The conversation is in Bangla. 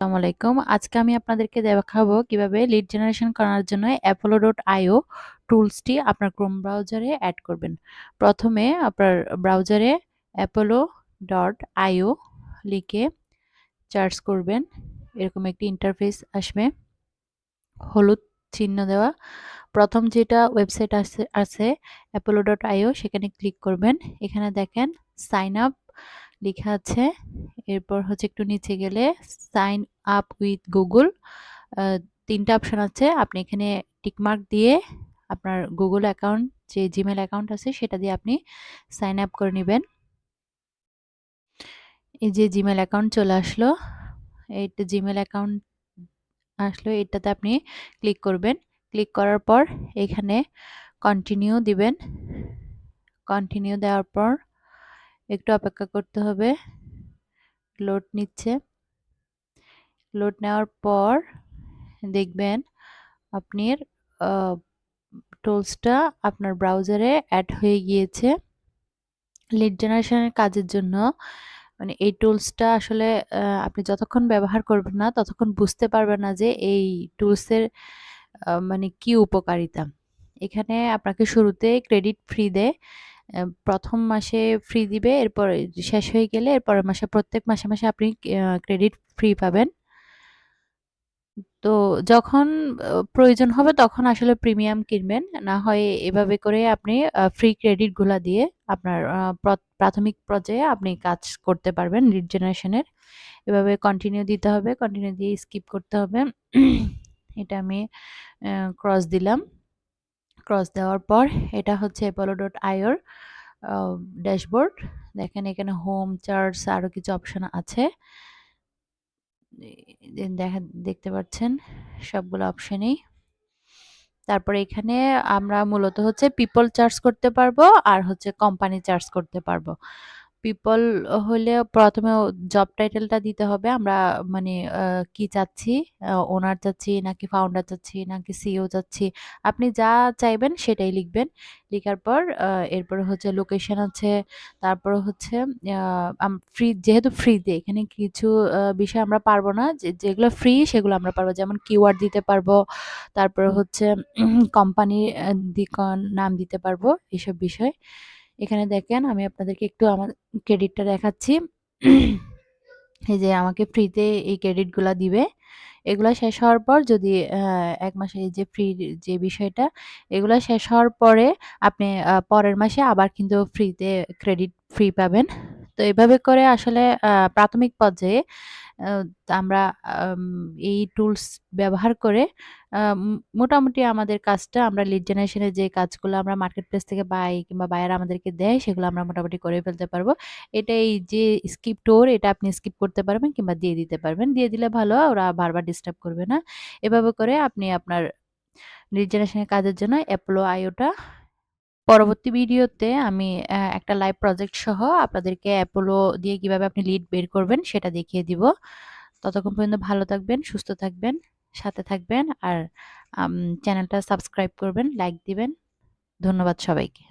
আসসালামু আলাইকুম। আজকে আমি আপনাদেরকে দেখাবো কিভাবে লিড জেনারেশন করার জন্য apollo.io টুলসটি আপনার ক্রোম ব্রাউজারে অ্যাড করবেন। প্রথমে আপনার ব্রাউজারে apollo.io লিখে সার্চ করবেন। এরকম একটি ইন্টারফেস আসবে, হলুদ চিহ্ন দেওয়া। প্রথম যেটা ওয়েবসাইট আছে apollo.io, সেখানে ক্লিক করবেন। এখানে দেখেন সাইন আপ লেখা আছে। এরপর হচ্ছে একটু নিচে গেলে সাইন আপ উইথ গুগল, ৩টা অপশন আছে। আপনি এখানে টিকমার্ক দিয়ে আপনার গুগল অ্যাকাউন্ট, যে জিমেল অ্যাকাউন্ট আছে সেটা দিয়ে আপনি সাইন আপ করে নেবেন। এই যে জিমেল অ্যাকাউন্ট চলে আসলো, এইটা জিমেল অ্যাকাউন্ট আসলো, এটাতে আপনি ক্লিক করবেন। ক্লিক করার পর এখানে কন্টিনিউ দিবেন। কন্টিনিউ দেওয়ার পর একটু অপেক্ষা করতে হবে, লোড নিচ্ছে। লোড নেওয়ার পর দেখবেন আপনার টুলসটা আপনার ব্রাউজারে অ্যাড হয়ে গিয়েছে। লিড জেনারেশনের কাজের জন্য মানে এই টুলসটা আসলে আপনি যতক্ষণ ব্যবহার করবেন না ততক্ষণ বুঝতে পারবেন না যে এই টুলসের মানে কি উপকারিতা। এখানে আপনাকে শুরুতে ক্রেডিট ফ্রি দেয়, প্রথম মাসে ফ্রি দিবে, এরপর শেষ হয়ে গেলে এরপরের মাসে প্রত্যেক মাসে মাসে আপনি ক্রেডিট ফ্রি পাবেন। তো যখন প্রয়োজন হবে তখন আসলে প্রিমিয়াম কিনবেন, না হয় এভাবে করে আপনি ফ্রি ক্রেডিট গুলা দিয়ে আপনার প্রাথমিক পর্যায়ে আপনি কাজ করতে পারবেন লিড জেনারেশনের। এভাবে কন্টিনিউ দিতে হবে, কন্টিনিউ দিয়ে স্কিপ করতে হবে। এটা আমি ক্রস দিলাম। ক্রস দেওয়ার পর এটা হচ্ছে apollo.io ড্যাশবোর্ড। দেখেন এখানে হোম, চার্টস, আরো কিছু অপশন আছে। দেখতে পাচ্ছেন সবগুলো অপশনই। তারপরে এখানে আমরা মূলত হচ্ছে পিপল চার্জ করতে পারবো আর হচ্ছে কোম্পানি চার্জ করতে পারবো। পিপল হলে প্রথমে জব টাইটেলটা দিতে হবে, আমরা মানে কি চাচ্ছি, ওনার চাচ্ছি নাকি ফাউন্ডার চাচ্ছি নাকি সিইও চাচ্ছি, আপনি যা চাইবেন সেটাই লিখবেন। লেখার পর এরপরে হচ্ছে লোকেশন আছে, তারপরে হচ্ছে ফ্রি, যেহেতু ফ্রিতে এখানে কিছু বিষয় আমরা পারবো না, যেগুলো ফ্রি সেগুলো আমরা পারবো, যেমন কিওয়ার্ড দিতে পারবো, তারপরে হচ্ছে কোম্পানির নাম দিতে পারবো, এসব বিষয়। এখানে দেখেন আমি আপনাদেরকে একটু আমার ক্রেডিটটা দেখাচ্ছি। এই যে আমাকে ফ্রিতে এই ক্রেডিটগুলা দিবে। এগুলা শেষ হওয়ার পর যদি ১ মাসে এই যে ফ্রি যে বিষয়টা, এগুলা শেষ হওয়ার পরে আপনি পরের মাসে আবার কিন্তু ফ্রিতে ক্রেডিট ফ্রি পাবেন। তো এভাবে করে আসলে প্রাথমিক পর্যায়ে আ আমরা আম এই টুলস ব্যবহার করে মোটামুটি আমাদের কাজটা, আমরা লিড জেনারেশন এর যে কাজগুলো আমরা মার্কেট প্লেস থেকে পাই কিংবা বায়ার আমাদেরকে দেয় সেগুলো আমরা মোটামুটি করে ফেলতে পারবো। এটা এই যে স্কিপ টোর, এটা আপনি স্কিপ করতে পারবেন কিংবা দিয়ে দিতে পারবেন। দিয়ে দিলে ভালো, ওরা বারবার ডিস্টার্ব করবে না। এভাবে করে আপনি আপনার লিড জেনারেশন এর কাজের জন্য apollo.io টা, পরবর্তী ভিডিওতে আমি একটা লাইভ প্রজেক্ট সহ আপনাদেরকে অ্যাপোলো দিয়ে কিভাবে আপনি লিড বের করবেন সেটা দেখিয়ে দিব। ততক্ষণ পর্যন্ত ভালো থাকবেন, সুস্থ থাকবেন, সাথে থাকবেন আর চ্যানেলটা সাবস্ক্রাইব করবেন, লাইক দিবেন। ধন্যবাদ সবাইকে।